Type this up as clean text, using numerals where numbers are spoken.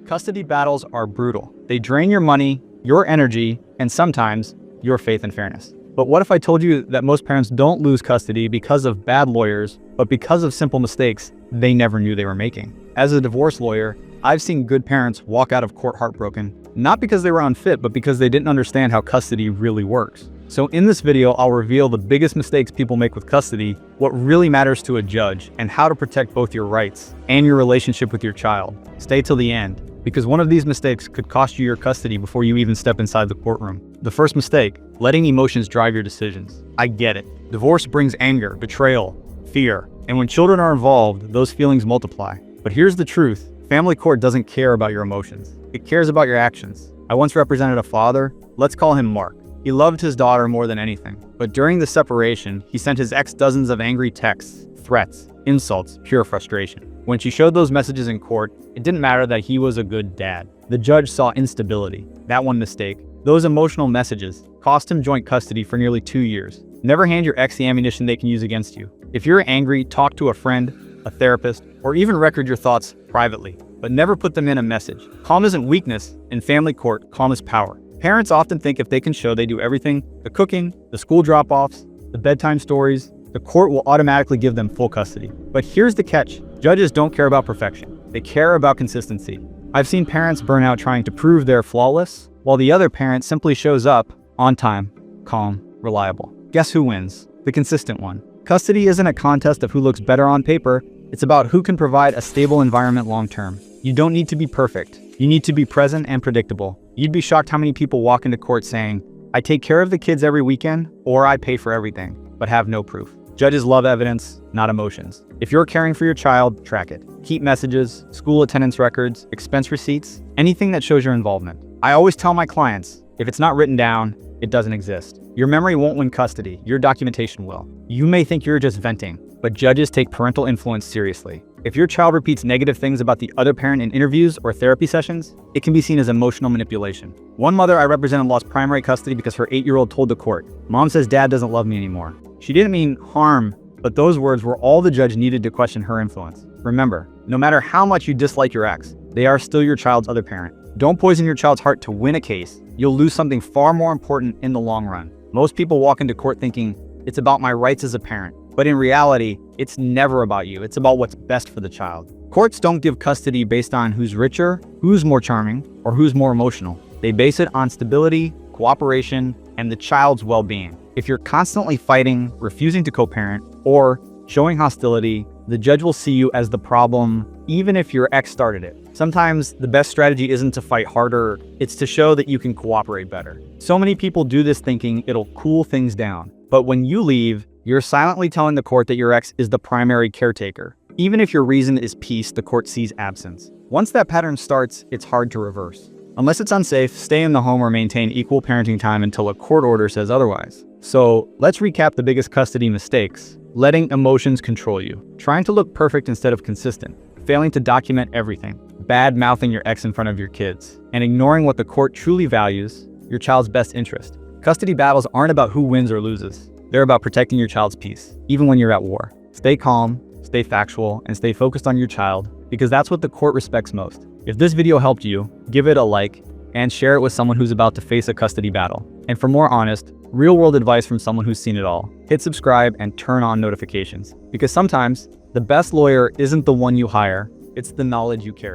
Custody battles are brutal. They drain your money, your energy, and sometimes your faith and fairness. But what if I told you that most parents don't lose custody because of bad lawyers, but because of simple mistakes they never knew they were making? As a divorce lawyer, I've seen good parents walk out of court heartbroken, not because they were unfit, but because they didn't understand how custody really works. So in this video, I'll reveal the biggest mistakes people make with custody, what really matters to a judge, and how to protect both your rights and your relationship with your child. Stay till the end, because one of these mistakes could cost you your custody before you even step inside the courtroom. The first mistake, letting emotions drive your decisions. I get it. Divorce brings anger, betrayal, fear, and when children are involved, those feelings multiply. But here's the truth. Family court doesn't care about your emotions. It cares about your actions. I once represented a father. Let's call him Mark. He loved his daughter more than anything. But during the separation, he sent his ex dozens of angry texts, threats, insults, pure frustration. When she showed those messages in court, it didn't matter that he was a good dad. The judge saw instability. That one mistake. Those emotional messages cost him joint custody for nearly 2 years. Never hand your ex the ammunition they can use against you. If you're angry, talk to a friend, a therapist, or even record your thoughts privately, but never put them in a message. Calm isn't weakness. In family court, calm is power. Parents often think if they can show they do everything, the cooking, the school drop-offs, the bedtime stories, the court will automatically give them full custody. But here's the catch. Judges don't care about perfection. They care about consistency. I've seen parents burn out trying to prove they're flawless, while the other parent simply shows up on time, calm, reliable. Guess who wins? The consistent one. Custody isn't a contest of who looks better on paper. It's about who can provide a stable environment long-term. You don't need to be perfect. You need to be present and predictable. You'd be shocked how many people walk into court saying, I take care of the kids every weekend, or I pay for everything, but have no proof. Judges love evidence, not emotions. If you're caring for your child, track it. Keep messages, school attendance records, expense receipts, anything that shows your involvement. I always tell my clients, if it's not written down, it doesn't exist. Your memory won't win custody, your documentation will. You may think you're just venting, but judges take parental influence seriously. If your child repeats negative things about the other parent in interviews or therapy sessions, it can be seen as emotional manipulation. One mother I represented lost primary custody because her 8-year-old told the court, Mom says dad doesn't love me anymore. She didn't mean harm, but those words were all the judge needed to question her influence. Remember, no matter how much you dislike your ex, they are still your child's other parent. Don't poison your child's heart to win a case. You'll lose something far more important in the long run. Most people walk into court thinking, it's about my rights as a parent. But in reality, it's never about you. It's about what's best for the child. Courts don't give custody based on who's richer, who's more charming, or who's more emotional. They base it on stability, cooperation, and the child's well-being. If you're constantly fighting, refusing to co-parent, or showing hostility, the judge will see you as the problem, even if your ex started it. Sometimes the best strategy isn't to fight harder, it's to show that you can cooperate better. So many people do this thinking it'll cool things down. But when you leave, you're silently telling the court that your ex is the primary caretaker. Even if your reason is peace, the court sees absence. Once that pattern starts, it's hard to reverse. Unless it's unsafe, stay in the home or maintain equal parenting time until a court order says otherwise. So let's recap the biggest custody mistakes. Letting emotions control you. Trying to look perfect instead of consistent. Failing to document everything. Bad-mouthing your ex in front of your kids. And ignoring what the court truly values, your child's best interest. Custody battles aren't about who wins or loses. They're about protecting your child's peace, even when you're at war. Stay calm, stay factual, and stay focused on your child, because that's what the court respects most. If this video helped you, give it a like and share it with someone who's about to face a custody battle. And for more honest, real-world advice from someone who's seen it all, hit subscribe and turn on notifications. Because sometimes, the best lawyer isn't the one you hire, it's the knowledge you carry.